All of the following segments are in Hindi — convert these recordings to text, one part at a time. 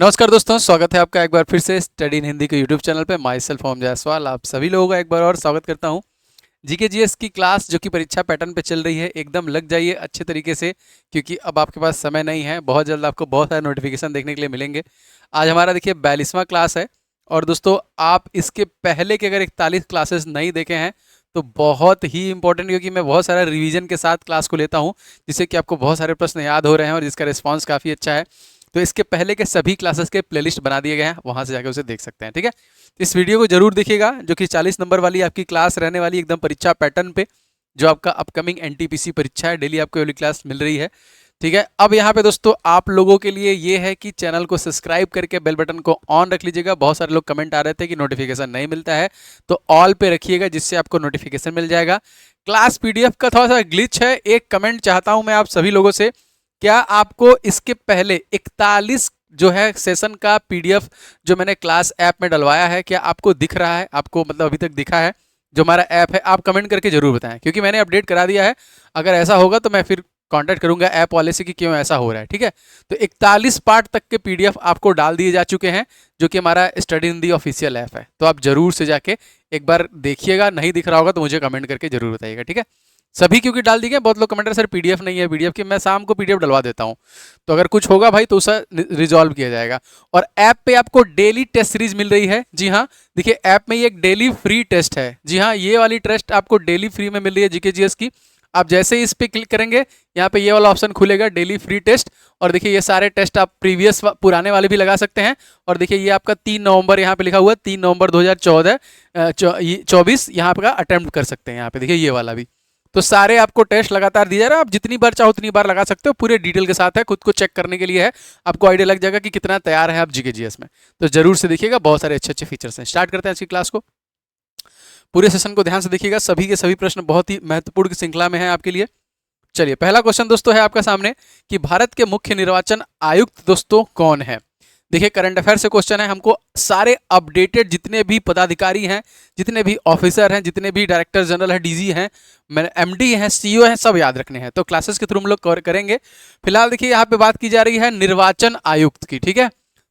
नमस्कार दोस्तों, स्वागत है आपका एक बार फिर से स्टडी इन हिंदी के यूट्यूब चैनल पे। माई सेल्फ ओम जायसवाल आप सभी लोगों का एक बार और स्वागत करता हूँ। जीके जीएस की क्लास जो कि परीक्षा पैटर्न पे चल रही है, एकदम लग जाइए अच्छे तरीके से, क्योंकि अब आपके पास समय नहीं है। बहुत जल्द आपको बहुत सारे नोटिफिकेशन देखने के लिए मिलेंगे। आज हमारा देखिए 42वां क्लास है। और दोस्तों, आप इसके पहले के अगर 41 क्लासेस नहीं देखे हैं तो बहुत ही इंपॉर्टेंट, क्योंकि मैं बहुत सारा रिवीजन के साथ क्लास को लेता हूँ, जिससे कि आपको बहुत सारे प्रश्न याद हो रहे हैं और जिसका रिस्पॉन्स काफ़ी अच्छा है। तो इसके पहले के सभी क्लासेस के प्लेलिस्ट बना दिए गए हैं, वहां से जाकर उसे देख सकते हैं। ठीक है, इस वीडियो को जरूर देखिएगा, जो कि 40 नंबर वाली आपकी क्लास रहने वाली, एकदम परीक्षा पैटर्न पे, जो आपका अपकमिंग एनटीपीसी परीक्षा है। डेली आपको वाली क्लास मिल रही है। ठीक है, अब यहाँ पे दोस्तों आप लोगों के लिए ये है कि चैनल को सब्सक्राइब करके बेल बटन को ऑन रख लीजिएगा। बहुत सारे लोग कमेंट आ रहे थे कि नोटिफिकेशन नहीं मिलता है, तो ऑल पे रखिएगा, जिससे आपको नोटिफिकेशन मिल जाएगा। क्लास पीडीएफ का थोड़ा सा ग्लिच है, एक कमेंट चाहता हूं मैं आप सभी लोगों से। क्या आपको इसके पहले 41 जो है सेशन का पीडीएफ जो मैंने क्लास ऐप में डलवाया है, क्या आपको दिख रहा है? आपको मतलब अभी तक दिखा है जो हमारा ऐप है? आप कमेंट करके जरूर बताएं, क्योंकि मैंने अपडेट करा दिया है। अगर ऐसा होगा तो मैं फिर कांटेक्ट करूंगा ऐप वाले से कि क्यों ऐसा हो रहा है। ठीक है, तो 41 पार्ट तक के पीडीएफ आपको डाल दिए जा चुके हैं, जो कि हमारा study in the official app है। तो आप जरूर से जाके एक बार देखिएगा। नहीं दिख रहा होगा तो मुझे कमेंट करके जरूर बताइएगा। ठीक है, सभी क्योंकि डाल दी गए। बहुत लोग कमेंट है सर पीडीएफ नहीं है, पीडीएफ की। मैं शाम को पीडीएफ डलवा देता हूं, तो अगर कुछ होगा भाई तो उसे रिजॉल्व किया जाएगा। और ऐप पे आपको डेली टेस्ट सीरीज मिल रही है। जी हाँ, देखिए ऐप में ये एक डेली फ्री टेस्ट है। जी हाँ, ये वाली टेस्ट आपको डेली फ्री में मिल रही है जीके जीएस की। आप जैसे ही इस पे क्लिक करेंगे, यहाँ पे ये वाला ऑप्शन खुलेगा, डेली फ्री टेस्ट। और देखिए ये सारे टेस्ट आप प्रीवियस पुराने वाले भी लगा सकते हैं। और देखिए ये आपका 3 नवंबर यहाँ पे लिखा हुआ है, 3 नवंबर 2024 यहाँ पे का अटेम्प्ट कर सकते हैं। यहाँ पे देखिए ये वाला भी। तो सारे आपको टेस्ट लगातार दिया जा रहा है। आप जितनी बार चाहो उतनी बार लगा सकते हो, पूरे डिटेल के साथ है, खुद को चेक करने के लिए है। आपको आइडिया लग जाएगा कि कितना तैयार है आप जीके जीएस में। तो जरूर से देखिएगा, बहुत सारे अच्छे अच्छे फीचर्स हैं। स्टार्ट करते हैं आज की क्लास को। पूरे सेशन को ध्यान से देखिएगा, सभी के सभी प्रश्न बहुत ही महत्वपूर्ण श्रृंखला में है आपके लिए। चलिए, पहला क्वेश्चन दोस्तों है आपका सामने कि भारत के मुख्य निर्वाचन आयुक्त दोस्तों कौन है? देखिए करंट अफेयर से क्वेश्चन है। हमको सारे अपडेटेड जितने भी पदाधिकारी हैं, जितने भी ऑफिसर हैं, जितने भी डायरेक्टर जनरल है, डीजी हैं, एमडी हैं, सीईओ हैं, सब याद रखने हैं। तो क्लासेस के थ्रू हम लोग कवर करेंगे। फिलहाल देखिए यहाँ पे बात की जा रही है निर्वाचन आयुक्त की। ठीक है,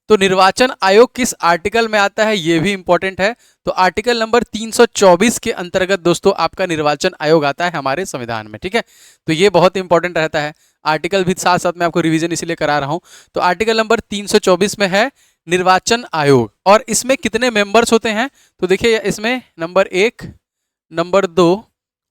तो निर्वाचन आयोग किस आर्टिकल में आता है, ये भी इंपॉर्टेंट है। तो आर्टिकल नंबर 324 के अंतर्गत दोस्तों आपका निर्वाचन आयोग आता है हमारे संविधान में। ठीक है, तो ये बहुत इंपॉर्टेंट रहता है। आर्टिकल भी साथ साथ में आपको रिवीजन इसीलिए करा रहा हूं। तो आर्टिकल नंबर 324 में है निर्वाचन आयोग। और इसमें कितने मेंबर्स होते हैं? तो देखिए इसमें नंबर 1, नंबर 2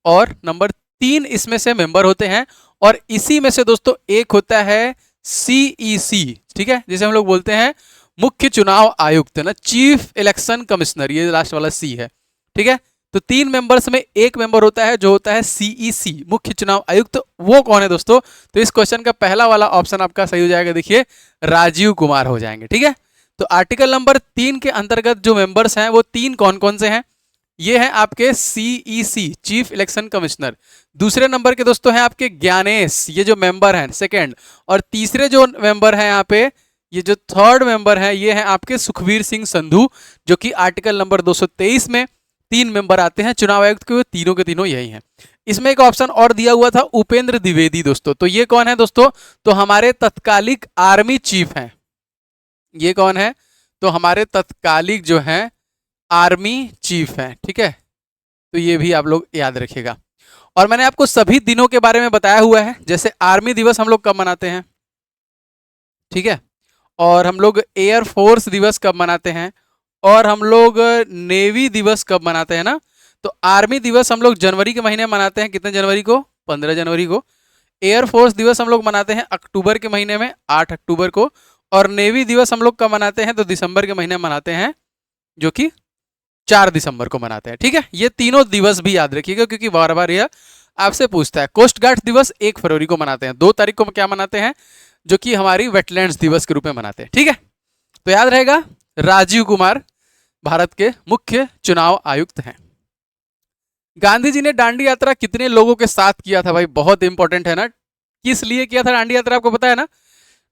और नंबर 3 इसमें से मेंबर होते हैं। और इसी में से दोस्तों एक होता है सीईसी। ठीक है, जिसे हम लोग बोलते हैं मुख्य चुनाव आयुक्त, ना, चीफ इलेक्शन कमिश्नर, ये लास्ट वाला सी है। ठीक है, तो 3 मेंबर्स में एक मेंबर होता है जो होता है सीईसी, मुख्य चुनाव आयुक्त। वो कौन है दोस्तों? तो इस क्वेश्चन का पहला वाला ऑप्शन आपका सही हो जाएगा। देखिए राजीव कुमार हो जाएंगे। ठीक है, तो आर्टिकल नंबर 3 के अंतर्गत जो मेंबर्स हैं वो 3 कौन कौन से हैं? ये हैं आपके सीईसी, चीफ इलेक्शन कमिश्नर। दूसरे नंबर के दोस्तों हैं आपके ज्ञानेश, ये जो मेंबर हैं सेकंड। और तीसरे जो मेंबर हैं यहाँ पे, ये जो थर्ड मेंबर है, ये हैं आपके सुखबीर सिंह संधू, जो कि आर्टिकल नंबर 223 में 3 मेंबर आते हैं चुनाव आयुक्त के। तीनों के तीनों यही हैं। इसमें एक ऑप्शन और दिया हुआ था उपेंद्र द्विवेदी दोस्तों। तो ये कौन है दोस्तों? तो हमारे तत्कालिक आर्मी चीफ हैं। ये कौन है? तो हमारे तत्कालिक जो है आर्मी चीफ हैं। ठीक है, तो ये भी आप लोग याद रखिएगा। और मैंने आपको सभी दिनों के बारे में बताया हुआ है। जैसे आर्मी दिवस हम लोग कब मनाते हैं, ठीक है, और हम लोग एयरफोर्स दिवस कब मनाते हैं, और हम लोग नेवी दिवस कब मनाते हैं ना। तो आर्मी दिवस हम लोग जनवरी के महीने में मनाते हैं। कितने जनवरी को? 15 जनवरी को। एयरफोर्स दिवस हम लोग मनाते हैं अक्टूबर के महीने में, 8 अक्टूबर को। और नेवी दिवस हम लोग कब मनाते हैं? तो दिसंबर के महीने में मनाते हैं, जो कि 4 दिसंबर को मनाते हैं। ठीक है, ये तीनों दिवस भी याद रखिएगा, क्योंकि बार बार यह आपसे पूछता है। कोस्ट गार्ड दिवस 1 फरवरी को मनाते हैं। 2 तारीख को क्या मनाते हैं? जो कि हमारी वेटलैंड्स दिवस के रूप में मनाते हैं। ठीक है, तो याद रहेगा राजीव कुमार भारत के मुख्य चुनाव आयुक्त हैं। गांधी जी ने दांडी यात्रा कितने लोगों के साथ किया था? भाई बहुत इंपॉर्टेंट है ना। किस लिए किया था दांडी यात्रा, आपको पता है ना?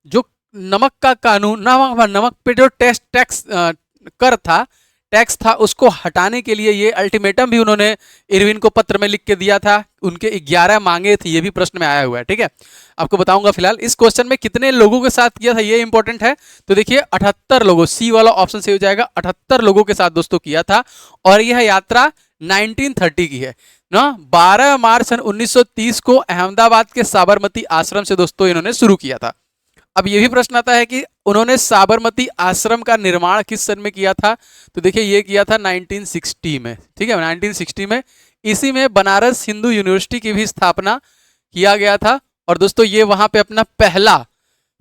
जो नमक का कानून, नमक पे जो टैक्स कर था, टैक्स था उसको हटाने के लिए ये अल्टीमेटम भी उन्होंने इरविन को पत्र में लिख के दिया था। उनके 11 मांगे थी, ये भी प्रश्न में आया हुआ है। ठीक है, आपको बताऊंगा फिलहाल इस क्वेश्चन में कितने लोगों के साथ किया था ये इंपॉर्टेंट है। तो देखिए 78 लोगों, सी वाला ऑप्शन से हो जाएगा, 78 लोगों के साथ दोस्तों किया था। और यह यात्रा 1930 की है ना। 12 मार्च सन 1930 को अहमदाबाद के साबरमती आश्रम से दोस्तों इन्होंने शुरू किया था। अब ये भी प्रश्न आता है कि उन्होंने साबरमती आश्रम का निर्माण किस सन में किया था। तो देखिए ये किया था 1960 में। ठीक है, 1960 में। इसी में बनारस हिंदू यूनिवर्सिटी की भी स्थापना किया गया था। और दोस्तों ये वहां पे अपना पहला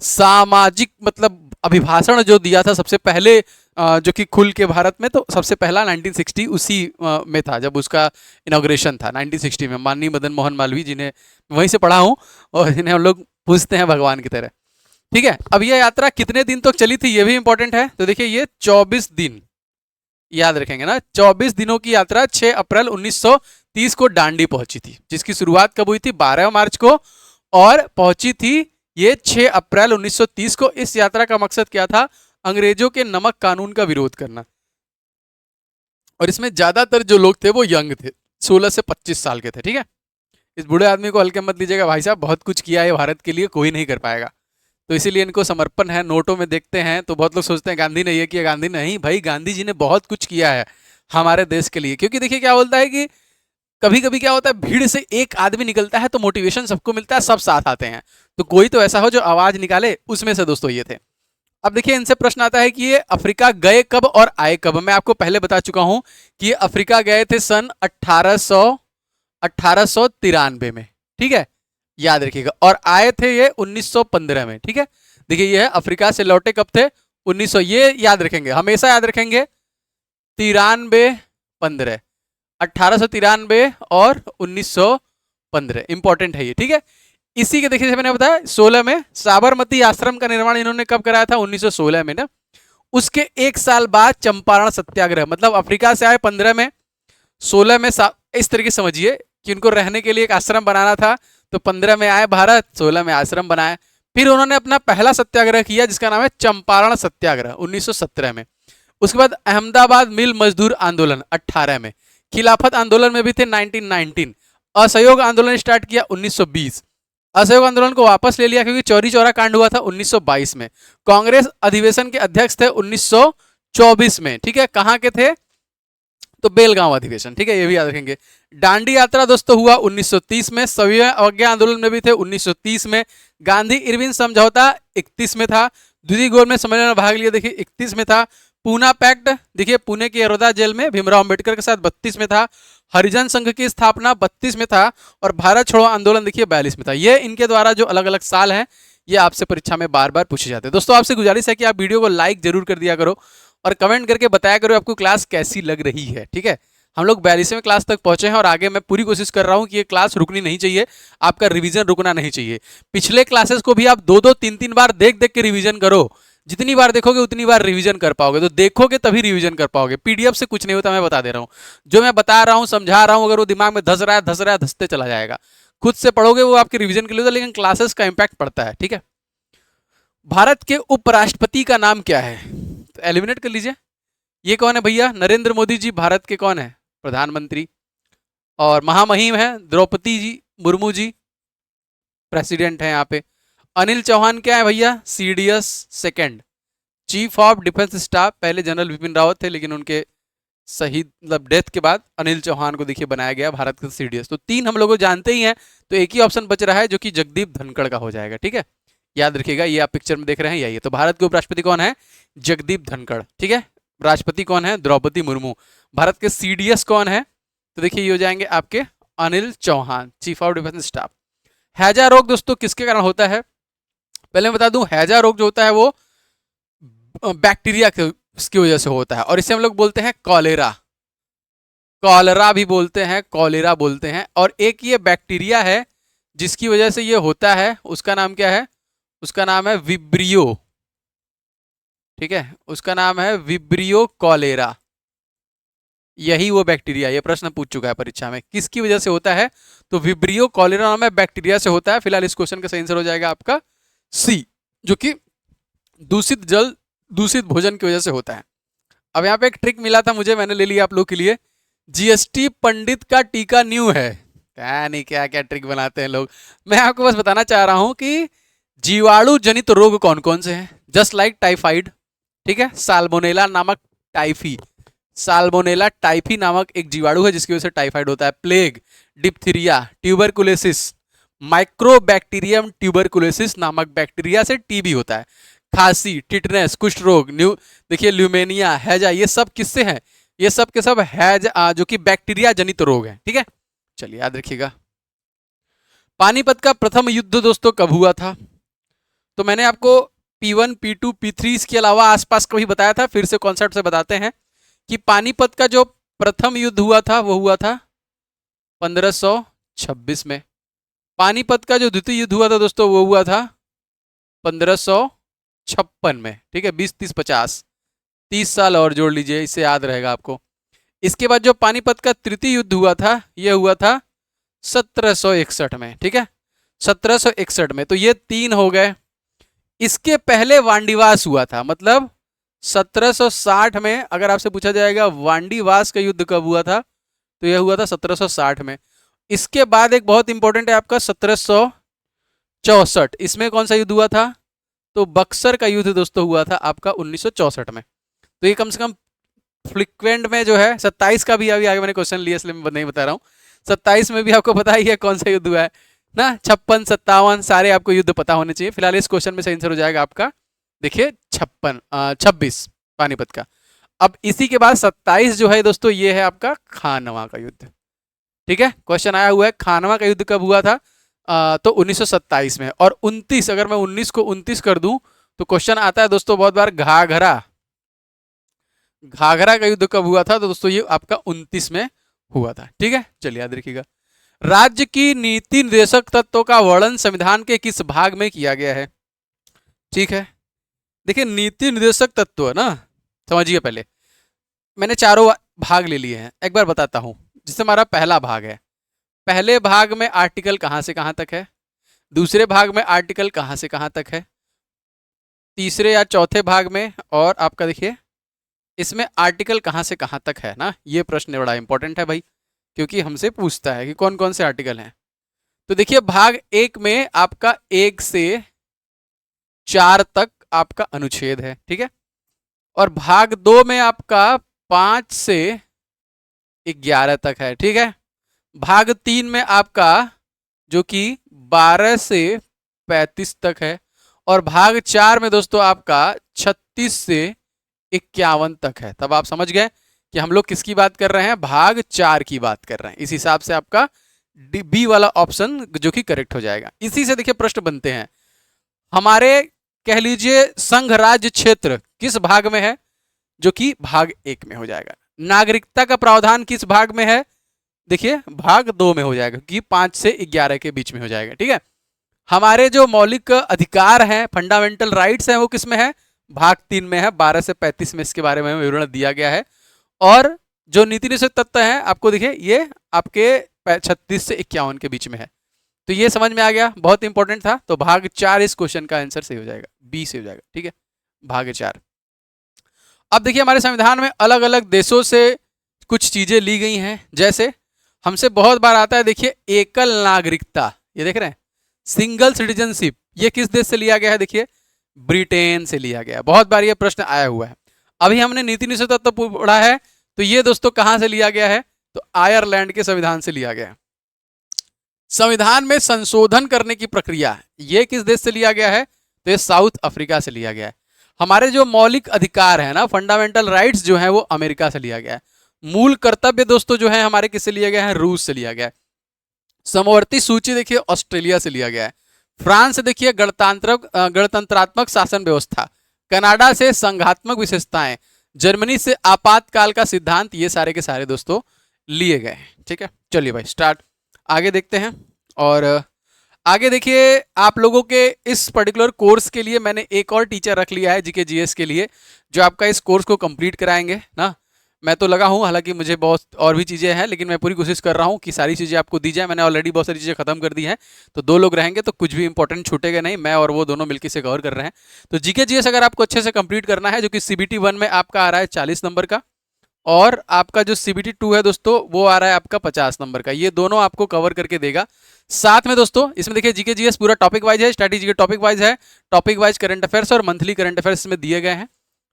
सामाजिक मतलब अभिभाषण जो दिया था सबसे पहले, जो कि खुल के भारत में, तो सबसे पहला 1960 उसी में था जब उसका इनॉग्रेशन था 1960 में। माननीय मदन मोहन मालवीय, जिन्हें वहीं से पढ़ा हूं और जिन्हें हम लोग पूछते हैं भगवान की तरह। ठीक है, अब यह यात्रा कितने दिन तक चली थी ये भी इंपॉर्टेंट है। तो देखिए ये 24 दिन याद रखेंगे ना, 24 दिनों की यात्रा 6 अप्रैल 1930 को दांडी पहुंची थी, जिसकी शुरुआत कब हुई थी 12 मार्च को और पहुंची थी ये 6 अप्रैल 1930 को। इस यात्रा का मकसद क्या था, अंग्रेजों के नमक कानून का विरोध करना। और इसमें ज्यादातर जो लोग थे वो यंग थे, 16 से 25 साल के थे। ठीक है, इस बूढ़े आदमी को हल्के मत लीजिएगा, भाई साहब बहुत कुछ किया है भारत के लिए, कोई नहीं कर पाएगा। तो इसीलिए इनको समर्पण है। नोटों में देखते हैं तो बहुत लोग सोचते हैं गांधी ने ये किया, गांधी नहीं भाई, गांधी जी ने बहुत कुछ किया है हमारे देश के लिए। क्योंकि देखिए क्या बोलता है कि कभी कभी क्या होता है, भीड़ से एक आदमी निकलता है तो मोटिवेशन सबको मिलता है, सब साथ आते हैं। तो कोई तो ऐसा हो जो आवाज निकाले, उसमें से दोस्तों ये थे। अब देखिए इनसे प्रश्न आता है कि ये अफ्रीका गए कब और आए कब। मैं आपको पहले बता चुका हूं कि ये अफ्रीका गए थे सन 1893 में। ठीक है, याद रखिएगा। और आए थे ये 1915 में। ठीक है, देखिए ये है अफ्रीका से लौटे कब थे, 1900, ये याद रखेंगे, हमेशा याद रखेंगे, 93-15, 1893 और 1915, इंपॉर्टेंट है ये। ठीक है, इसी के देखिए मैंने बताया 16 में साबरमती आश्रम का निर्माण इन्होंने कब कराया था, 1916 में ना। उसके एक साल बाद चंपारण सत्याग्रह, मतलब अफ्रीका से आए 15 में, 16 में इस तरीके समझिए कि उनको रहने के लिए एक आश्रम बनाना था। तो 15 में आए भारत, 16 में आश्रम बनाए। फिर उन्होंने अपना पहला सत्याग्रह किया जिसका नाम है चंपारण सत्याग्रह 1917 में। उसके बाद अहमदाबाद मिल मजदूर आंदोलन 18 में। खिलाफत आंदोलन में भी थे 1919। असहयोग आंदोलन स्टार्ट किया 1920। असहयोग आंदोलन को वापस ले लिया क्योंकि चौरी चौरा कांड हुआ था 1922 में। कांग्रेस अधिवेशन के अध्यक्ष थे 1924 में। ठीक है, कहां के थे, तो बेलगांव अधिवेशन। ठीक है, ये भी याद रखेंगे। दांडी यात्रा दोस्तों हुआ 1930 में। सविनय अवज्ञा आंदोलन में भी थे 1930 में। गांधी इरविन समझौता 31 में था। द्वितीय गोलमेज सम्मेलन में भाग लिया, देखिए 31 में था। पूना पैक्ट देखिए पुणे के यरोदा जेल में भीमराव अंबेडकर के साथ 32 में था। हरिजन संघ की स्थापना 32 में था। और भारत छोड़ो आंदोलन देखिए 42 में था। ये इनके द्वारा जो अलग अलग साल हैं ये आपसे परीक्षा में बार बार पूछे जाते हैं। दोस्तों आपसे गुजारिश है कि आप वीडियो को लाइक जरूर कर दिया करो और कमेंट करके बताया करो आपको क्लास कैसी लग रही है। ठीक है, हम लोग 42वें क्लास तक पहुंचे हैं और आगे मैं पूरी कोशिश कर रहा हूं कि ये क्लास रुकनी नहीं चाहिए, आपका रिवीजन रुकना नहीं चाहिए। पिछले क्लासेस को भी आप 2-2, 3-3 बार देख देख के रिवीजन करो। जितनी बार देखोगे उतनी बार रिवीजन कर पाओगे। तो देखोगे तभी रिवीजन कर पाओगे, पीडीएफ से कुछ नहीं होता, मैं बता दे रहा हूं। जो मैं बता रहा हूं, समझा रहा हूं, अगर वो दिमाग में धस रहा है धसते चला जाएगा। खुद से पढ़ोगे वो आपके रिवीजन के लिए, लेकिन क्लासेस का इंपैक्ट पड़ता है। ठीक है, भारत के उपराष्ट्रपति का नाम क्या है, तो एलिमिनेट कर लीजिए। ये कौन है भैया, नरेंद्र मोदी जी भारत के कौन है, प्रधानमंत्री। और महामहिम है द्रौपदी जी मुर्मू जी, प्रेसिडेंट है यहाँ पे। अनिल चौहान क्या है भैया, CDS second chief of defence staff. पहले जनरल बिपिन रावत थे लेकिन उनके शहीद मतलब डेथ के बाद अनिल चौहान को देखिए बनाया गया भारत का सीडीएस। तो 3 हम लोग जानते ही हैं, तो एक ही ऑप्शन बच रहा है जो कि जगदीप धनखड़ का हो जाएगा। ठीक है, याद रखिएगा, ये आप पिक्चर में देख रहे हैं यही है। तो भारत के उपराष्ट्रपति कौन है, जगदीप धनखड़। ठीक है, राष्ट्रपति कौन है, द्रौपदी मुर्मू। भारत के सीडीएस कौन है, तो देखिए ये हो जाएंगे आपके Anil Chauhan, chief of defence staff. हैजा रोग दोस्तों किसके कारण होता है, पहले मैं बता दूं, हैजा रोग जो होता है वो बैक्टीरिया की वजह से होता है और इसे हम लोग बोलते हैं कॉलेरा। कॉलरा भी बोलते हैं, कॉलेरा बोलते हैं। और एक ये बैक्टीरिया है जिसकी वजह से ये होता है, उसका नाम क्या है, उसका नाम है विब्रियो। ठीक है, उसका नाम है विब्रियो कॉलेरा। यही वो बैक्टीरिया, ये प्रश्न पूछ चुका है परीक्षा में, किसकी वजह से होता है, तो विब्रियो कॉलेरा नाम है बैक्टीरिया से होता है। फिलहाल इस क्वेश्चन का सही आंसर हो जाएगा आपका सी, जो कि दूषित जल दूषित भोजन की वजह से होता है। अब यहाँ पे एक ट्रिक मिला था मुझे, मैंने ले लिया आप लोग के लिए। जीएसटी पंडित का टीका न्यू है। क्या नहीं क्या क्या ट्रिक बनाते हैं लोग। मैं आपको बस बताना चाह रहा हूं कि जीवाणु जनित रोग कौन कौन से हैं। जस्ट लाइक टाइफाइड, ठीक है, साल्मोनेला नामक टाइफी, साल्मोनेला टाइफी नामक एक जीवाणु है जिसकी वजह से टाइफाइड होता है। Plague, diphtheria, tuberculosis, mycobacterium tuberculosis नामक बैक्टीरिया से टीबी होता है। खांसी, टिटनेस, कुष्ठ रोग, देखिए ल्यूमेनिया, हैजा, ये सब किससे हैं? ये सब के सब हैज जो कि बैक्टीरिया जनित रोग हैं। ठीक है, चलिए याद रखिएगा। पानीपत का प्रथम युद्ध दोस्तों कब हुआ था? तो मैंने आपको P1, P2, P3 इसके अलावा आसपास का भी बताया था, फिर से कॉन्सेप्ट से बताते हैं कि पानीपत का जो प्रथम युद्ध हुआ था वो हुआ था 1526 में। पानीपत का जो द्वितीय युद्ध हुआ था दोस्तों वो हुआ था 1556 में। ठीक है, 20, 30, 50, 30 साल और जोड़ लीजिए, इससे याद रहेगा आपको। इसके बाद जो पानीपत का तृतीय युद्ध हुआ था ये हुआ था 1761 में। ठीक है, 1761 में। तो ये 3 हो गए। इसके पहले वांडीवास हुआ था, मतलब 1760 में। अगर आपसे पूछा जाएगा वांडीवास का युद्ध कब हुआ था, तो यह हुआ था 1760 में। इसके बाद एक बहुत इंपॉर्टेंट है आपका 1764। इसमें कौन सा युद्ध हुआ था? तो बक्सर का युद्ध दोस्तों हुआ था आपका 1964 में। तो ये कम से कम फ्रिक्वेंट में जो है 27 का भी अभी आगे मैंने क्वेश्चन लिया इसलिए मैं नहीं बता रहा हूँ। 27 में भी आपको पता ही है कौन सा युद्ध हुआ है ना। 56, 57 सारे आपको युद्ध पता होने चाहिए। फिलहाल इस क्वेश्चन में सही आंसर हो जाएगा आपका, देखिए 26 पानीपत का। अब इसी के बाद 27 जो है दोस्तों ये है आपका खानवा का युद्ध। ठीक है, क्वेश्चन आया हुआ है खानवा का युद्ध कब हुआ था? तो 1927 में। और 29, अगर मैं 19 को 29 कर दूं तो क्वेश्चन आता है दोस्तों बहुत बार घाघरा का युद्ध कब हुआ था? तो दोस्तों ये आपका 29 में हुआ था। ठीक है, चलिए याद रखिएगा। राज्य की नीति निर्देशक तत्वों का वर्णन संविधान के किस भाग में किया गया है? ठीक है, देखिए नीति निर्देशक तत्व ना, समझिए पहले मैंने चारों भाग ले लिए हैं, एक बार बताता हूं। जिससे हमारा पहला भाग है, पहले भाग में आर्टिकल कहां से कहां तक है, दूसरे भाग में आर्टिकल कहां से कहां तक है, तीसरे या चौथे भाग में, और आपका देखिए इसमें आर्टिकल कहां से कहां तक है ना। ये प्रश्न बड़ा इंपॉर्टेंट है भाई, क्योंकि हमसे पूछता है कि कौन कौन से आर्टिकल हैं। तो देखिए भाग 1 में आपका 1 से 4 तक आपका अनुच्छेद है। ठीक है, और भाग 2 में आपका 5 से 11 तक है। ठीक है, भाग 3 में आपका जो कि 12 से 35 तक है, और भाग 4 में दोस्तों आपका 36 से 51 तक है। तब आप समझ गए कि हम लोग किसकी बात कर रहे हैं, भाग 4 की बात कर रहे हैं। इस हिसाब से आपका बी वाला ऑप्शन जो कि करेक्ट हो जाएगा। इसी से देखिए प्रश्न बनते हैं हमारे, कह लीजिए संघ राज्य क्षेत्र किस भाग में है, जो कि भाग 1 में हो जाएगा। नागरिकता का प्रावधान किस भाग में है, देखिए भाग 2 में हो जाएगा, क्योंकि 5 से 11 के बीच में हो जाएगा। ठीक है, हमारे जो मौलिक अधिकार हैं, फंडामेंटल राइट्स हैं, वो किस में है, भाग 3 में है, 12 से 35 में इसके बारे में विवरण दिया गया है। और जो नीति निषेध तत्व है आपको देखिए ये आपके 36 से 51 के बीच में है। तो ये समझ में आ गया, बहुत इंपॉर्टेंट था। तो भाग 4 इस क्वेश्चन का आंसर सही हो जाएगा, बी से हो जाएगा। ठीक है, भाग 4। अब देखिए हमारे संविधान में अलग अलग देशों से कुछ चीजें ली गई हैं। जैसे हमसे बहुत बार आता है देखिए एकल नागरिकता, ये देख रहे हैं सिंगल सिटीजनशिप, ये किस देश से लिया गया है? देखिए ब्रिटेन से लिया गया है। बहुत बार ये प्रश्न आया हुआ है। अभी हमने नीति निषेध तत्व पढ़ा है, तो ये दोस्तों कहां से लिया गया है? तो आयरलैंड के संविधान से लिया गया है। संविधान में संशोधन करने की प्रक्रिया ये किस देश से लिया गया है? तो ये साउथ अफ्रीका से लिया गया है। हमारे जो मौलिक अधिकार है ना, फंडामेंटल राइट्स जो है वो अमेरिका से लिया गया है। मूल कर्तव्य दोस्तों जो है हमारे किससे लिया गया है? रूस से लिया गया है। समवर्ती सूची देखिए ऑस्ट्रेलिया से लिया गया है। फ्रांस से देखिए गणतंत्रात्मक शासन व्यवस्था, कनाडा से संघात्मक विशेषताएं, जर्मनी से आपातकाल का सिद्धांत, ये सारे के सारे दोस्तों लिए गए। ठीक है, चलिए भाई स्टार्ट, आगे देखते हैं। और आगे देखिए आप लोगों के इस पर्टिकुलर कोर्स के लिए मैंने एक और टीचर रख लिया है जीके जीएस के लिए, जो आपका इस कोर्स को कंप्लीट कराएंगे ना। मैं तो लगा हूँ, हालांकि मुझे बहुत और भी चीज़ें हैं, लेकिन मैं पूरी कोशिश कर रहा हूँ कि सारी चीज़ें आपको दी जाए। मैंने ऑलरेडी बहुत सारी चीज़ें खत्म कर दी हैं, तो 2 लोग रहेंगे तो कुछ भी इंपॉर्टेंट छूटेगा नहीं, मैं और वो दोनों मिलकर से कवर कर रहे हैं। तो जीके जीएस अगर आपको अच्छे से कंप्लीट करना है, जो कि सीबीटी 1 में आपका आ रहा है 40 नंबर का, और आपका जो सीबीटी 2 है दोस्तों वो आ रहा है आपका 50 नंबर का, ये दोनों आपको कवर करके देगा। साथ में दोस्तों इसमें देखिए जीके जीएस पूरा टॉपिक वाइज है, स्ट्रैटेजी के टॉपिक वाइज है, टॉपिक वाइज करंट अफेयर्स और मंथली करंट अफेयर्स में दिए गए हैं।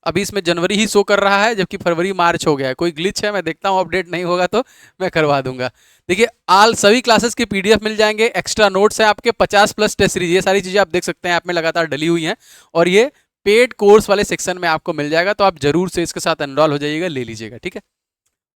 अभी इसमें जनवरी ही शो कर रहा है, जबकि फरवरी मार्च हो गया है, कोई ग्लिच है, मैं देखता हूँ, अपडेट नहीं होगा तो मैं करवा दूंगा। देखिए आल सभी क्लासेस के पीडीएफ मिल जाएंगे, एक्स्ट्रा नोट्स हैं आपके, 50 प्लस टेस्ट सीरीज, ये सारी चीजें आप देख सकते हैं ऐप में लगातार डली हुई हैं, और ये पेड कोर्स वाले सेक्शन में आपको मिल जाएगा, तो आप जरूर से इसके साथ एनरोल हो जाइएगा, ले लीजिएगा, ठीक है।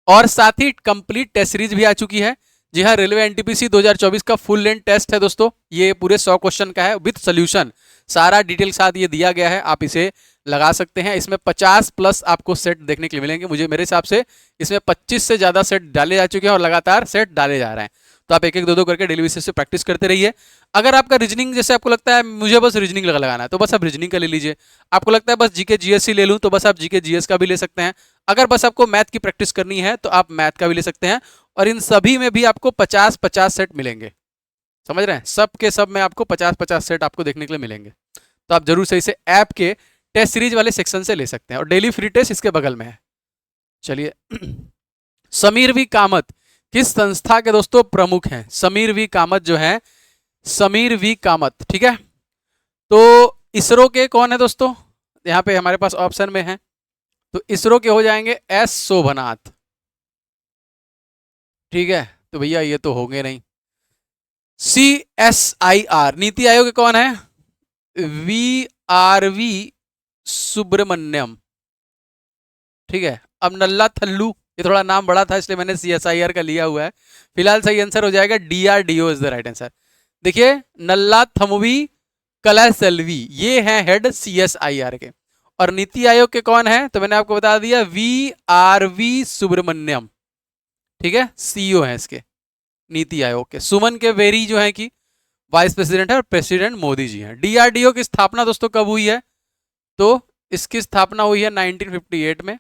और साथ ही कंप्लीट टेस्ट सीरीज भी आ चुकी है। जी हाँ, रेलवे एनटीपीसी 2024 का फुल लेंथ टेस्ट है दोस्तों, ये पूरे 100 क्वेश्चन का है विद सोल्यूशन, सारा डिटेल के साथ ये दिया गया है, आप इसे लगा सकते हैं। इसमें 50 प्लस आपको सेट देखने के लिए मिलेंगे, मुझे मेरे हिसाब से इसमें 25 से ज़्यादा सेट डाले जा चुके हैं और लगातार सेट डाले जा रहे हैं, तो आप एक एक दो दो करके डेली बेसिस से प्रैक्टिस करते रहिए। अगर आपका रीजनिंग, जैसे आपको लगता है मुझे बस रीजनिंग लगाना है, तो बस आप रीजनिंग का ले लीजिए। आपको लगता है बस जीके जीएस ही ले लूँ, तो बस आप जीके जीएस का भी ले सकते हैं। अगर बस आपको मैथ की प्रैक्टिस करनी है तो आप मैथ का भी ले सकते हैं, और इन सभी में भी आपको 50-50 सेट मिलेंगे, समझ रहे हैं, सब के सब में आपको 50-50 सेट आपको देखने के लिए मिलेंगे, तो आप जरूर से इसे ऐप के टेस्ट सीरीज वाले सेक्शन से ले सकते हैं, और डेली फ्री टेस्ट इसके बगल में है। चलिए समीर वी कामत किस संस्था के दोस्तों प्रमुख हैं? समीर वी कामत जो है, समीर वी कामत, ठीक है। तो इसरो के कौन है दोस्तों, यहाँ पे हमारे पास ऑप्शन में है, तो इसरो के हो जाएंगे एस शोभनाथ, ठीक है। तो भैया ये तो होंगे नहीं। CSIR नीति आयोग के कौन है? VRV सुब्रमण्यम, ठीक है। अब नल्ला थल्लू, ये थोड़ा नाम बड़ा था इसलिए मैंने CSIR का लिया हुआ है। फिलहाल सही आंसर हो जाएगा DRDO is the right answer. देखिए नल्ला थमवी कलासेल्वी, ये है हेड CSIR के, और नीति आयोग के कौन है? तो मैंने आपको बता दिया VRV सुब्रमण्यम, ठीक है, CEO है इसके नीति आयोग के। सुमन के वेरी जो है कि वाइस प्रेसिडेंट है, और प्रेसिडेंट मोदी जी हैं। DRDO की स्थापना दोस्तों कब हुई है? तो इसकी स्थापना हुई है 1958 में,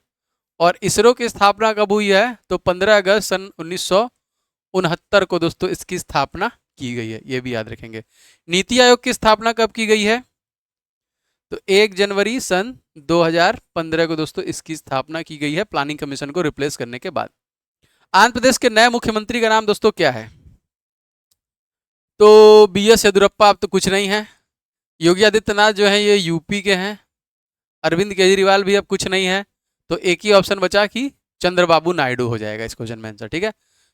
और इसरो की स्थापना कब हुई है? तो 15 अगस्त सन 1969 को दोस्तों इसकी स्थापना की गई है, ये भी याद रखेंगे। नीति आयोग की स्थापना कब की गई है? तो 1 जनवरी सन 2015 को दोस्तों इसकी स्थापना की गई है, प्लानिंग कमीशन को रिप्लेस करने के बाद। आंध्र प्रदेश के नए मुख्यमंत्री का नाम दोस्तों क्या है? तो BS येदियुरप्पा अब तो कुछ नहीं है। योगी आदित्यनाथ जो है ये यूपी के हैं। अरविंद केजरीवाल भी अब कुछ नहीं है, तो एक ही ऑप्शन बचा कि चंद्रबाबू नायडू हो जाएगा इस क्वेश्चन में आंसर, ठीक है।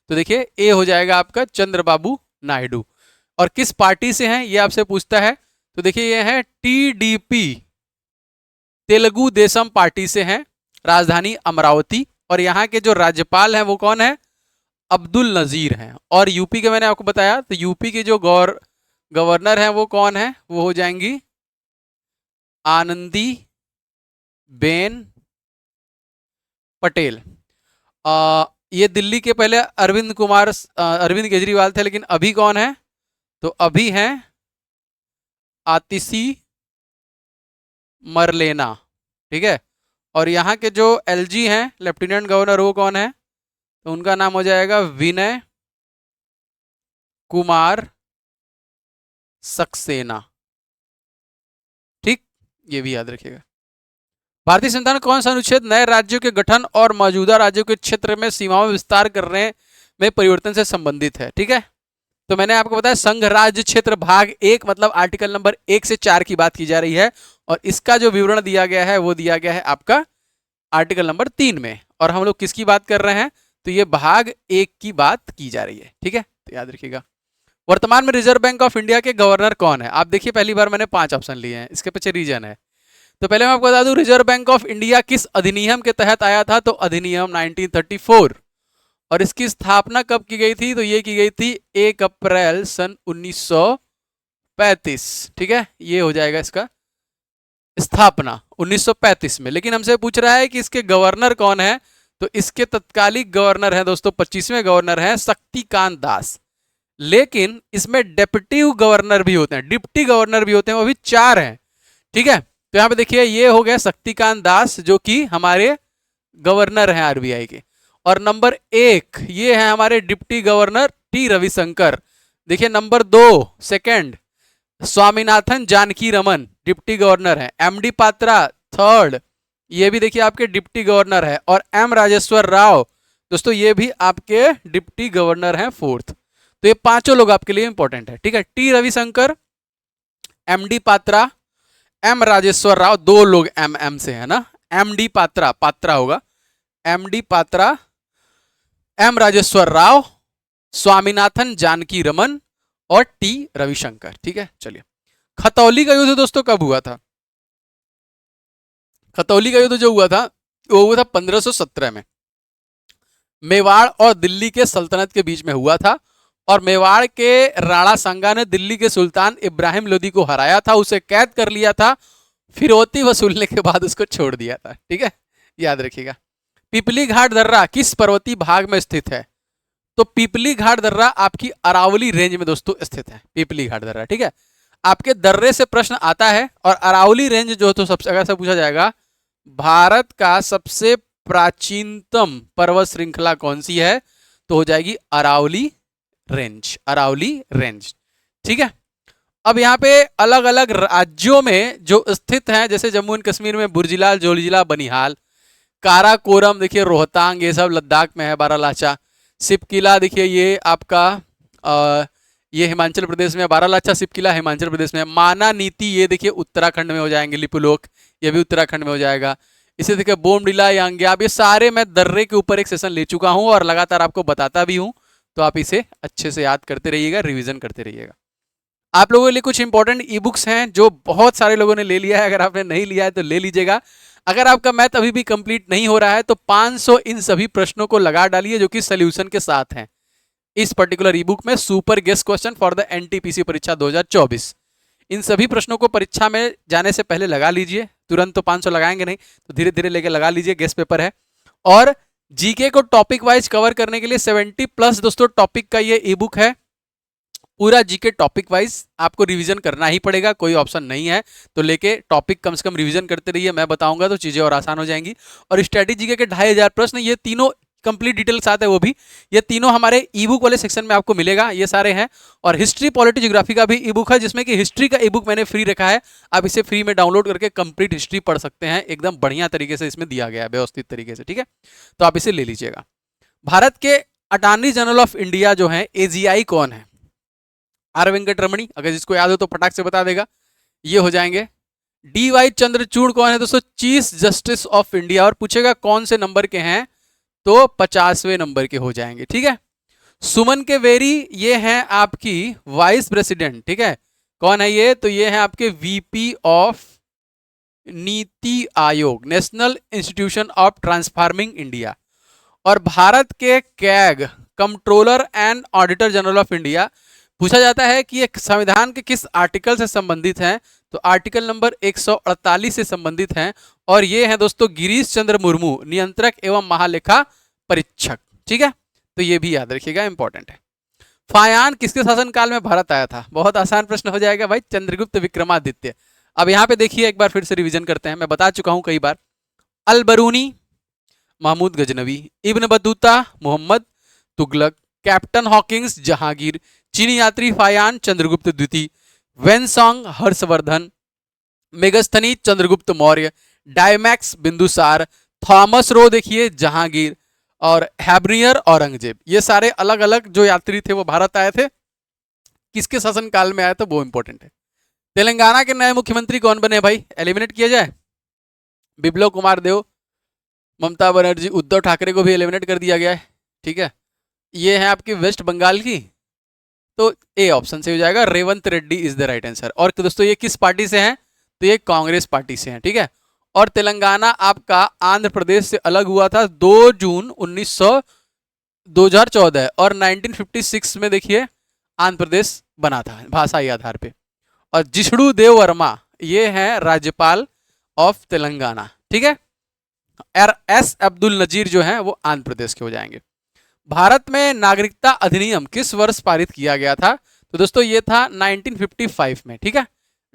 तो देखिए ए हो जाएगा आपका चंद्रबाबू नायडू। और किस पार्टी से हैं ये आपसे पूछता है, तो देखिए ये है TDP, तेलुगु देशम पार्टी से हैं, राजधानी अमरावती, और यहाँ के जो राज्यपाल हैं वो कौन है? अब्दुल नजीर हैं। और यूपी के मैंने आपको बताया, तो यूपी के जो गवर्नर हैं वो कौन है? वो हो जाएंगी आनंदी बेन पटेल। ये दिल्ली के पहले अरविंद केजरीवाल थे, लेकिन अभी कौन है? तो अभी हैं आतिशी मरलेना, ठीक है। और यहाँ के जो LG हैं लेफ्टिनेंट गवर्नर, वो कौन है? तो उनका नाम हो जाएगा विनय कुमार सक्सेना, ठीक, ये भी याद रखिएगा। भारतीय संविधान कौन सा अनुच्छेद नए राज्यों के गठन और मौजूदा राज्यों के क्षेत्र में सीमाओं में विस्तार करने में परिवर्तन से संबंधित है, ठीक है। तो मैंने आपको बताया संघ राज्य क्षेत्र भाग 1, मतलब आर्टिकल नंबर 1 से 4 की बात की जा रही है, और इसका जो विवरण दिया गया है वो दिया गया है आपका आर्टिकल नंबर 3 में। और हम लोग किसकी बात कर रहे हैं? तो ये भाग 1 की बात की जा रही है, ठीक है, तो याद रखिएगा। वर्तमान में रिजर्व बैंक ऑफ इंडिया के गवर्नर कौन है? आप देखिए पहली बार मैंने 5 ऑप्शन लिए हैं, इसके पीछे रीजन है। तो पहले मैं आपको बता दूं रिजर्व बैंक ऑफ इंडिया किस अधिनियम के तहत आया था? तो अधिनियम 1934। और इसकी स्थापना कब की गई थी? तो ये की गई थी 1 अप्रैल सन 1935, ठीक है, ये हो जाएगा इसका स्थापना 1935 में। लेकिन हमसे पूछ रहा है कि इसके गवर्नर कौन है? तो इसके तत्कालिक गवर्नर हैं दोस्तों, 25वें गवर्नर हैं शक्तिकांत दास। लेकिन इसमें डिप्टी गवर्नर भी होते हैं, डिप्टी गवर्नर भी होते हैं, वो भी 4 हैं, ठीक है। तो यहाँ पे देखिए ये हो गया शक्तिकांत दास, जो कि हमारे गवर्नर हैं आरबीआई के। और नंबर 1 ये है हमारे डिप्टी गवर्नर टी रविशंकर। देखिए number 2 second Swaminathan Janaki Raman deputy governor है। एमडी पात्रा थर्ड, ये भी देखिए आपके डिप्टी गवर्नर है। और एम राजेश्वर राव दोस्तों ये भी आपके डिप्टी गवर्नर हैं फोर्थ। तो ये पांचों लोग आपके लिए इंपॉर्टेंट है, ठीक है। T Ravishankar, MD Patra, M Rajeshwar Rao, दो लोग एम से है ना, एमडी पात्रा, पात्रा होगा, एमडी पात्रा, एम राजेश्वर राव, स्वामीनाथन जानकी रमन और टी रविशंकर, ठीक है। चलिए खतौली का युद्ध दोस्तों कब हुआ था? खतौली का युद्ध जो हुआ था वो हुआ था 1517 में। मेवाड़ और दिल्ली के सल्तनत के बीच में हुआ था। और मेवाड़ के राणा सांगा ने दिल्ली के सुल्तान इब्राहिम लोदी को हराया था, उसे कैद कर लिया था, फिरौती वसूलने के बाद उसको छोड़ दिया था, ठीक है, याद रखिएगा। पिपली घाट दर्रा किस पर्वतीय भाग में स्थित है? तो पिपली घाट दर्रा आपकी अरावली रेंज में दोस्तों स्थित है, पिपली घाट दर्रा, ठीक है। आपके दर्रे से प्रश्न आता है। और अरावली रेंज जो तो सबसे अगर से पूछा जाएगा भारत का सबसे प्राचीनतम पर्वत श्रृंखला कौन सी है, तो हो जाएगी अरावली रेंज, अरावली रेंज, ठीक है। अब यहाँ पे अलग अलग राज्यों में जो स्थित हैं, जैसे जम्मू एंड कश्मीर में बुर्जिला, जोजिला, बनिहाल, काराकोरम देखिए रोहतांग, ये सब लद्दाख में है, बारालाचा, सिपकिला देखिए ये आपका ये हिमाचल प्रदेश में, बारालाचा सिपकिला हिमाचल प्रदेश में, माना नीति ये देखिए उत्तराखंड में हो जाएंगे, लिपुलोक ये भी उत्तराखंड में हो जाएगा। इसे देखिए बोमडिला, यांग्याब, ये सारे मैं दर्रे के ऊपर एक सेशन ले चुका हूं और लगातार आपको बताता भी हूं, तो आप इसे अच्छे से याद करते रहिएगा, रिवीजन करते रहिएगा। आप लोगों के लिए कुछ इंपॉर्टेंट ई बुक्स हैं जो बहुत सारे लोगों ने ले लिया है, अगर आपने नहीं लिया है तो ले लीजिएगा। अगर आपका मैथ अभी भी कंप्लीट नहीं हो रहा है तो 500 इन सभी प्रश्नों को लगा डालिए जो कि सोल्यूशन के साथ हैं इस पर्टिकुलर ई बुक में, super guest question for the NTPC परीक्षा 2024। इन सभी प्रश्नों को परीक्षा में जाने से पहले लगा लीजिए, तुरंत तो 500 लगाएंगे नहीं, तो धीरे धीरे लेके लगा लीजिए, गेस्ट पेपर है। और जीके को टॉपिक वाइज कवर करने के लिए 70+ दोस्तों टॉपिक का ये ई बुक है। पूरा जीके टॉपिक वाइज आपको रिवीजन करना ही पड़ेगा, कोई ऑप्शन नहीं है, तो लेके टॉपिक कम से कम रिवीजन करते रहिए, मैं बताऊंगा तो चीजें और आसान हो जाएंगी। और स्टडी जीके के 2500 प्रश्न, ये तीनों कंप्लीट डिटेल्स आते हैं, वो भी ये तीनों हमारे ई बुक वाले सेक्शन में आपको मिलेगा, ये सारे हैं। और हिस्ट्री, पॉलिटी, ज्योग्राफी का भी ई बुक है, जिसमें कि हिस्ट्री का ई बुक मैंने फ्री रखा है, आप इसे फ्री में डाउनलोड करके कंप्लीट हिस्ट्री पढ़ सकते हैं, एकदम बढ़िया तरीके से इसमें दिया गया है, व्यवस्थित तरीके से, ठीक है, तो आप इसे ले लीजिएगा। भारत के अटॉर्नी जनरल ऑफ इंडिया जो है एजीआई कौन है? आर वेंकटरमणी, अगर जिसको याद हो तो फटाक से बता देगा, ये हो जाएंगे। डी वाई चंद्रचूड़ कौन है दोस्तों? Chief justice of India. और पूछेगा कौन से नंबर के हैं, तो 50वें नंबर के हो जाएंगे, ठीक है। सुमन के वेरी ये हैं आपकी वाइस प्रेसिडेंट, ठीक है, कौन है ये? तो ये है आपके VP of NITI Aayog, national institution of transforming India. और भारत के CAG, controller and auditor general of India, पूछा जाता है कि एक संविधान के किस आर्टिकल से संबंधित हैं, तो आर्टिकल नंबर 148 से संबंधित हैं। और ये हैं दोस्तों गिरीश चंद्र मुर्मू, नियंत्रक एवं महालेखा परीक्षक, ठीक है, तो ये भी याद रखिएगा, इंपॉर्टेंट है। फायान किसके शासनकाल में भारत आया था? बहुत आसान प्रश्न हो जाएगा भाई, चंद्रगुप्त विक्रमादित्य। अब यहाँ पे देखिए एक बार फिर से रिवीजन करते हैं, मैं बता चुका हूं कई बार। Al Biruni Mahmud Ghaznavi, Ibn Battuta Muhammad Tughlaq, captain Hawkins Jahangir, चीनी यात्री फायान चंद्रगुप्त द्वितीय, Xuanzang Harshvardhan, Megasthenes Chandragupta Maurya, Deimachus Bindusara, Thomas Roe देखिए जहांगीर, और हैब्रियर औरंगजेब। ये सारे अलग अलग जो यात्री थे वो भारत आए थे, किसके शासनकाल में आए थे वो इंपॉर्टेंट है। तेलंगाना के नए मुख्यमंत्री कौन बने भाई? एलिमिनेट किया जाए, बिप्लब कुमार देव, ममता बनर्जी, उद्धव ठाकरे को भी एलिमिनेट कर दिया गया है, ठीक है। ये है आपकी वेस्ट बंगाल की, तो ए ऑप्शन से हो जाएगा, Revanth Reddy is the right answer. और दोस्तों ये किस पार्टी से हैं? तो ये कांग्रेस पार्टी से हैं, ठीक है। और तेलंगाना आपका आंध्र प्रदेश से अलग हुआ था 2 जून 2014 और 1956 में देखिए आंध्र प्रदेश बना था भाषाई आधार पे। और जिष्णु देव वर्मा ये हैं राज्यपाल ऑफ तेलंगाना, ठीक है। एस अब्दुल नजीर जो हैं वो आंध्र प्रदेश के हो जाएंगे। भारत में नागरिकता अधिनियम किस वर्ष पारित किया गया था? तो दोस्तों ये था 1955 में, ठीक है।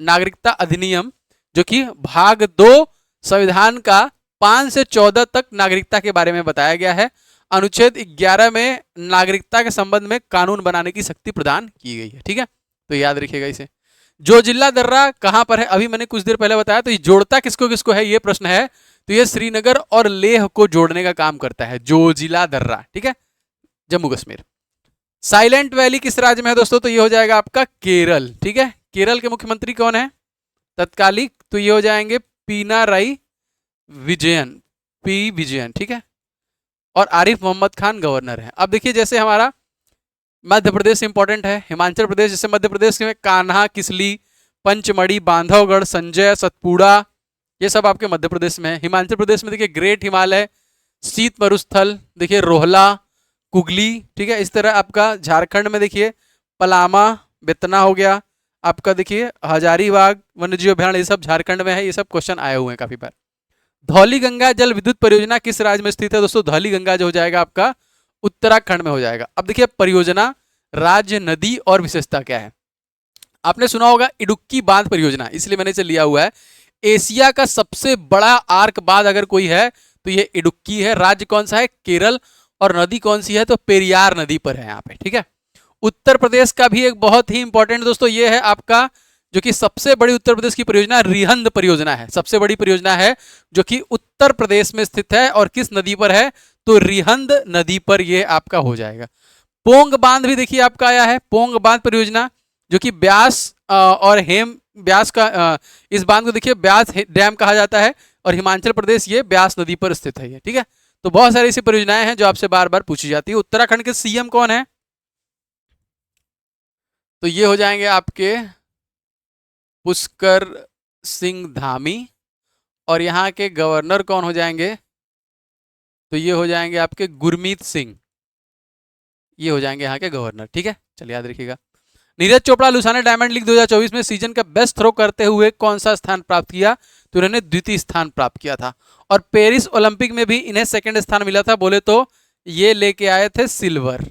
नागरिकता अधिनियम जो कि भाग 2 संविधान का 5 से 14 तक नागरिकता के बारे में बताया गया है। अनुच्छेद 11 में नागरिकता के संबंध में कानून बनाने की शक्ति प्रदान की गई है। ठीक है, तो याद रखिएगा इसे। जो जिला दर्रा कहां पर है, अभी मैंने कुछ देर पहले बताया, तो ये जोड़ता किसको किसको है, ये प्रश्न है। तो ये श्रीनगर और लेह को जोड़ने का काम करता है, जो जिला दर्रा। ठीक है, जम्मू कश्मीर। साइलेंट वैली किस राज्य में है दोस्तों, तो ये हो जाएगा आपका केरल। ठीक है, केरल के मुख्यमंत्री कौन है तत्कालिक, तो ये हो जाएंगे पिनाराई विजयन, पी विजयन। ठीक है, और आरिफ मोहम्मद खान गवर्नर है। अब देखिए, जैसे हमारा मध्य प्रदेश इंपॉर्टेंट है, हिमाचल प्रदेश, जैसे मध्य प्रदेश में कान्हा, किसली, पंचमढ़ी, बांधवगढ़, संजय, सतपुड़ा, ये सब आपके मध्य प्रदेश में है। हिमाचल प्रदेश में देखिए ग्रेट हिमालय, शीत मरुस्थल, देखिए रोहला, कुगली। ठीक है, इस तरह आपका झारखंड में देखिए पलामा, बेतना हो गया आपका, देखिए हजारीबाग वन्यजीव अभ्यारण्य, ये सब झारखंड में है। ये सब क्वेश्चन आए हुए हैं काफी बार। धौली गंगा जल विद्युत परियोजना किस राज्य में स्थित है दोस्तों, धौली गंगा जो हो जाएगा आपका उत्तराखंड में हो जाएगा। अब देखिए परियोजना, राज्य, नदी और विशेषता क्या है। आपने सुना होगा इडुक्की बांध परियोजना, इसलिए मैंने इसे लिया हुआ है। एशिया का सबसे बड़ा आर्क बांध अगर कोई है तो ये इडुक्की है। राज्य कौन सा है, केरल। और नदी कौन सी है, तो पेरियार नदी पर है यहाँ पे। ठीक है, उत्तर प्रदेश का भी एक बहुत ही इंपॉर्टेंट दोस्तों ये है आपका, जो कि सबसे बड़ी उत्तर प्रदेश की परियोजना रिहंद परियोजना है। सबसे बड़ी परियोजना है जो कि उत्तर प्रदेश में स्थित है, और किस नदी पर है, तो रिहंद नदी पर ये आपका हो जाएगा। पोंग बांध भी देखिए आपका आया है, पोंग बांध परियोजना, जो कि ब्यास और हेम, ब्यास का इस बांध को देखिए ब्यास डैम कहा जाता है, और हिमाचल प्रदेश ये ब्यास नदी पर स्थित है ये। ठीक है, तो बहुत सारी ऐसी परियोजनाएं हैं जो आपसे बार बार पूछी जाती है। उत्तराखंड के सीएम कौन है, तो ये हो जाएंगे आपके पुष्कर सिंह धामी, और यहाँ के गवर्नर कौन हो जाएंगे, तो ये हो जाएंगे आपके गुरमीत सिंह, ये हो जाएंगे यहाँ के गवर्नर। ठीक है, चलिए याद रखिएगा। Neeraj Chopra Lausanne diamond league 2024 में सीजन का बेस्ट थ्रो करते हुए कौन सा स्थान प्राप्त किया, तो उन्होंने द्वितीय स्थान प्राप्त किया था। और पेरिस ओलंपिक में भी इन्हें सेकंड स्थान मिला था, बोले तो ये लेके आए थे सिल्वर।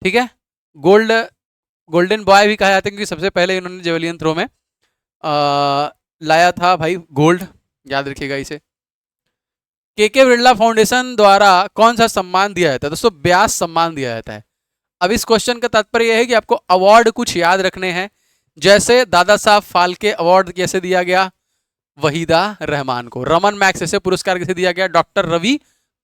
ठीक है, गोल्डन बॉय भी कहा जाता है, क्योंकि सबसे पहले इन्होंने जेवलियन थ्रो में लाया था भाई गोल्ड, याद रखिएगा इसे। के बिरला फाउंडेशन द्वारा कौन सा सम्मान दिया जाता है दोस्तों, ब्यास सम्मान दिया जाता है। अब इस क्वेश्चन का तात्पर्य यह है कि आपको अवार्ड कुछ याद रखने हैं, जैसे दादा साहब फाल्के अवार्ड कैसे दिया गया, वहीदा रहमान को। रमन मैग्सेसे पुरस्कार किसे दिया गया, डॉक्टर रवि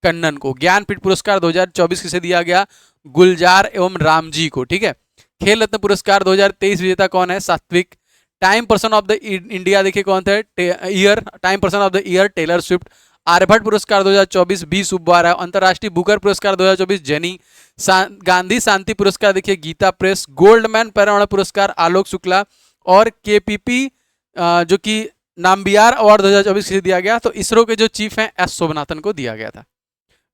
कन्नन को। ज्ञानपीठ पुरस्कार 2024 किसे दिया गया, गुलजार एवं रामजी को। ठीक है, खेल रत्न पुरस्कार 2023 विजेता कौन है, Satwik. Time person of the India देखिए कौन थे, Time person of the year Taylor Swift. Aryabhatta पुरस्कार 2024 बी सुब्बा राव। अंतर्राष्ट्रीय बुकर पुरस्कार 2024 जेनी। गांधी शांति पुरस्कार देखिए गीता प्रेस। गोल्डमैन पर्यावरण पुरस्कार आलोक शुक्ला। और केपीपी जो कि नाम्बियार अवार्ड 2024 से दिया गया, तो इसरो के जो चीफ हैं एस सोमनाथन को दिया गया था।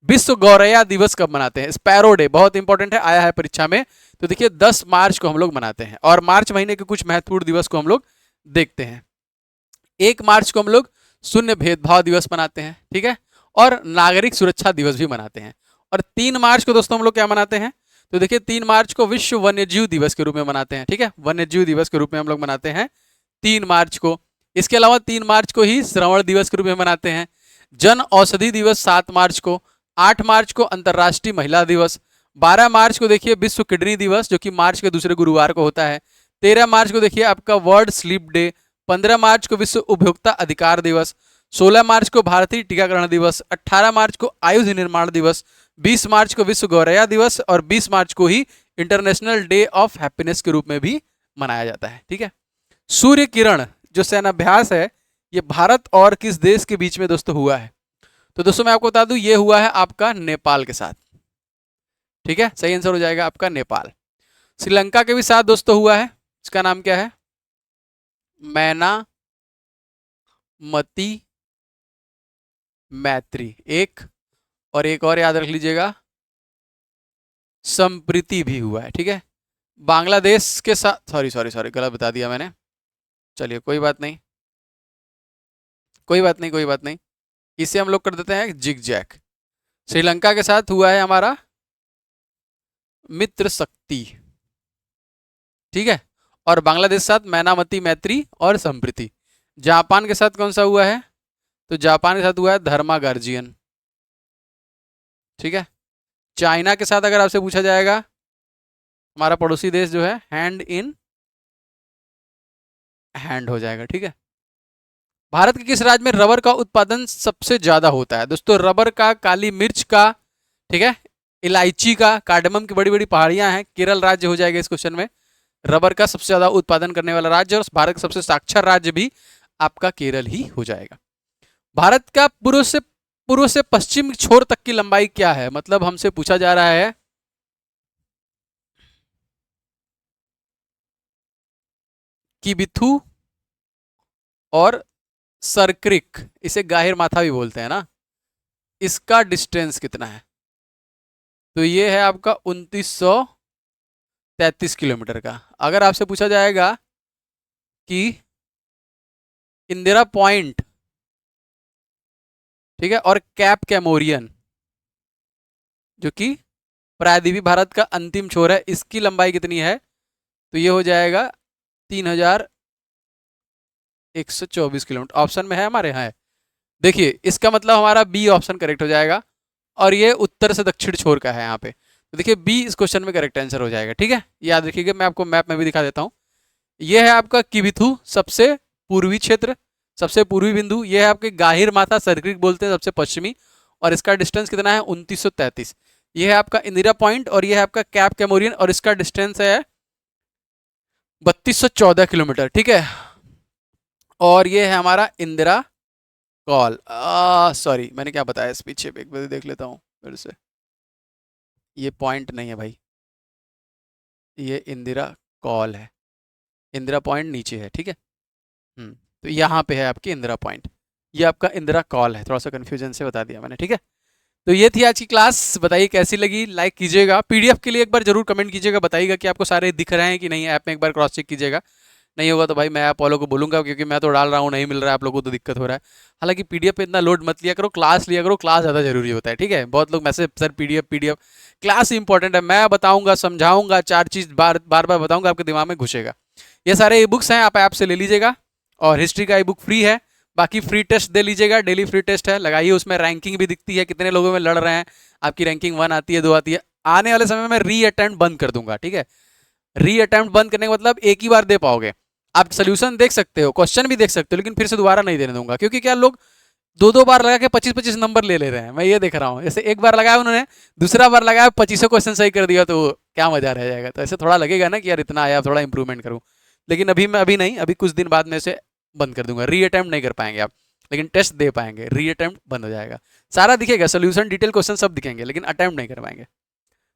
विश्व गौरैया दिवस कब मनाते हैं, स्पैरो डे, बहुत इंपॉर्टेंट है, आया है परीक्षा में। तो देखिए 10 मार्च को हम लोग मनाते हैं, और मार्च महीने के कुछ महत्वपूर्ण दिवस को हम लोग देखते हैं। 1 मार्च को हम लोग शून्य भेदभाव दिवस मनाते हैं। ठीक है, और नागरिक सुरक्षा दिवस भी मनाते हैं। और 3 मार्च को दोस्तों हम लोग क्या मनाते हैं, तो देखिए 3 मार्च को विश्व वन्यजीव दिवस के रूप में मनाते हैं। ठीक है, वन्यजीव दिवस के रूप में हम लोग मनाते हैं 3 मार्च को। इसके अलावा 3 मार्च को ही श्रवण दिवस के रूप में मनाते हैं। जन औषधि दिवस 7 मार्च को। 8 मार्च को अंतर्राष्ट्रीय महिला दिवस। 12 मार्च को देखिए विश्व किडनी दिवस, जो कि मार्च के दूसरे गुरुवार को होता है। 13 मार्च को देखिए आपका वर्ल्ड स्लीप डे। 15 मार्च को विश्व उपभोक्ता अधिकार दिवस। 16 मार्च को भारतीय टीकाकरण दिवस। 18 मार्च को आयुष निर्माण दिवस। 20 मार्च को विश्व गौरैया दिवस, और 20 मार्च को ही इंटरनेशनल डे ऑफ हैप्पीनेस के रूप में भी मनाया जाता है। ठीक है, सूर्य किरण जो सैन्याभ्यास है, ये भारत और किस देश के बीच में दोस्तों हुआ है, तो दोस्तों मैं आपको बता दूं ये हुआ है आपका नेपाल के साथ। ठीक है, सही आंसर हो जाएगा आपका नेपाल। श्रीलंका के भी साथ दोस्तों हुआ है, इसका नाम क्या है, मैना मती मैत्री एक, और एक और याद रख लीजिएगा संप्रीति भी हुआ है। ठीक है, बांग्लादेश के साथ, सॉरी गलत बता दिया मैंने, चलिए कोई बात नहीं, कोई बात नहीं, इसे हम लोग कर देते हैं जिग जैक। श्रीलंका के साथ हुआ है हमारा मित्र शक्ति। ठीक है, और बांग्लादेश के साथ मैनामती मैत्री और संप्रीति। जापान के साथ कौन सा हुआ है, तो जापान के साथ हुआ है धर्मा गार्जियन, ठीक है। चाइना के साथ अगर आपसे पूछा जाएगा, हमारा पड़ोसी देश जो है, हैंड इन हैंड हो जाएगा, ठीक है। भारत के किस राज्य में रबर का उत्पादन सबसे ज्यादा होता है? दोस्तों रबर का, काली मिर्च का, ठीक है, इलायची का, कार्डमम की बड़ी बड़ी पहाड़ियां हैं, केरल राज्य हो जाएगा इस क्वेश्चन में। रबर का सबसे ज्यादा उत्पादन करने वाला राज्य और भारत का सबसे साक्षर राज्य भी आपका केरल ही हो जाएगा। भारत का पूर्व से पश्चिम छोर तक की लंबाई क्या है? मतलब हमसे पूछा जा रहा है कि बिथू और सरक्रिक, इसे गाहिर माथा भी बोलते हैं ना, इसका डिस्टेंस कितना है? तो ये है आपका 2933 किलोमीटर का। अगर आपसे पूछा जाएगा कि इंदिरा पॉइंट, ठीक है, और कैप कैमोरियन जो कि प्रायद्वीपीय भारत का अंतिम छोर है, इसकी लंबाई कितनी है? तो ये हो जाएगा 3124 किलोमीटर। ऑप्शन में है हमारे यहाँ है, देखिए इसका मतलब हमारा बी ऑप्शन करेक्ट हो जाएगा, और ये उत्तर से दक्षिण छोर का है यहाँ पे, तो देखिए बी इस क्वेश्चन में करेक्ट आंसर हो जाएगा, ठीक है। याद रखिएगा, मैं आपको मैप में भी दिखा देता हूँ। ये है आपका किबिथु, सबसे पूर्वी क्षेत्र, सबसे पूर्वी बिंदु। ये है आपके गाहिर माथा, सरक्रिक बोलते हैं, सबसे पश्चिमी, और इसका डिस्टेंस कितना है? 2933। ये है आपका इंदिरा पॉइंट, और ये है आपका कैप कैमोरियन, और इसका डिस्टेंस है 3214 किलोमीटर, ठीक है। और ये है हमारा इंदिरा कॉल, सॉरी मैंने क्या बताया इस पीछे, एक बार देख लेता हूँ फिर से। ये पॉइंट नहीं है भाई, ये इंदिरा कॉल है, इंदिरा पॉइंट नीचे है, ठीक है। तो यहाँ पे है आपकी इंदिरा पॉइंट, ये आपका इंदिरा कॉल है, थोड़ा सा कन्फ्यूजन से बता दिया मैंने, ठीक है। तो ये थी आज की क्लास, बताइए कैसी लगी, लाइक कीजिएगा। पीडीएफ के लिए एक बार जरूर कमेंट कीजिएगा, बताइएगा कि आपको सारे दिख रहे हैं कि नहीं, ऐप में एक बार क्रॉस चेक कीजिएगा। नहीं होगा तो भाई मैं ऐप वालों को बोलूंगा, क्योंकि मैं तो डाल रहा हूँ, नहीं मिल रहा है आप लोगों को तो दिक्कत हो रहा है। हालांकि पीडीएफ पे इतना लोड मत लिया करो, क्लास लिया करो, क्लास ज़्यादा जरूरी होता है, ठीक है। बहुत लोग message, sir PDF PDF, class important है, मैं बताऊंगा, समझाऊंगा, 4 चीज़ बार बार बताऊंगा, आपके दिमाग में घुसेगा। ये सारे ई बुक्स हैं, आप ऐप से ले लीजिएगा, और हिस्ट्री का ई बुक फ्री है। बाकी फ्री टेस्ट दे लीजिएगा, डेली फ्री टेस्ट है, लगाइए, उसमें रैंकिंग भी दिखती है, कितने लोगों में लड़ रहे हैं, आपकी रैंकिंग 1 आती है, 2 आती है। आने वाले समय में री अटेम्प्ट बंद कर दूंगा, ठीक है। री अटेम्प्ट बंद करने का मतलब एक ही बार दे पाओगे आप, सोल्यूशन देख सकते हो, क्वेश्चन भी देख सकते हो, लेकिन फिर से दोबारा नहीं देने दूंगा, क्योंकि क्या लोग 2-2 बार लगा के 25-25 नंबर ले ले रहे हैं, मैं ये देख रहा हूँ। जैसे एक बार लगाया उन्होंने, दूसरा बार लगाया 25 क्वेश्चन सही कर दिया, तो क्या मजा रह जाएगा। तो ऐसे थोड़ा लगेगा ना कि यार इतना आया, थोड़ा इंप्रूवमेंट करूँ, लेकिन अभी नहीं, अभी कुछ दिन बाद में से बंद कर दूंगा। री अटेम्प्ट नहीं कर पाएंगे आप, लेकिन टेस्ट दे पाएंगे, री अटेम्प्ट बंद हो जाएगा। सारा दिखेगा, सोल्यूशन, डिटेल क्वेश्चन सब दिखेंगे, लेकिन अटेम्प्ट नहीं कर पाएंगे।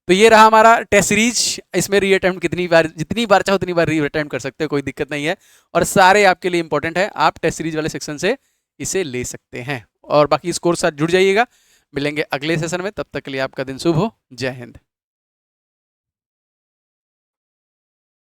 तो ये रहा हमारा टेस्ट सीरीज, इसमें री अटेम्प्ट जितनी बार चाहो उतनी बार री अटेम्प्ट कर सकते हो, कोई दिक्कत नहीं है, और सारे आपके लिए इंपॉर्टेंट है, आप टेस्ट सीरीज वाले सेक्शन से इसे ले सकते हैं। और बाकी इस कोर्स साथ जुड़ जाइएगा, मिलेंगे अगले सेशन में, तब तक के लिए आपका दिन शुभ हो, जय हिंद।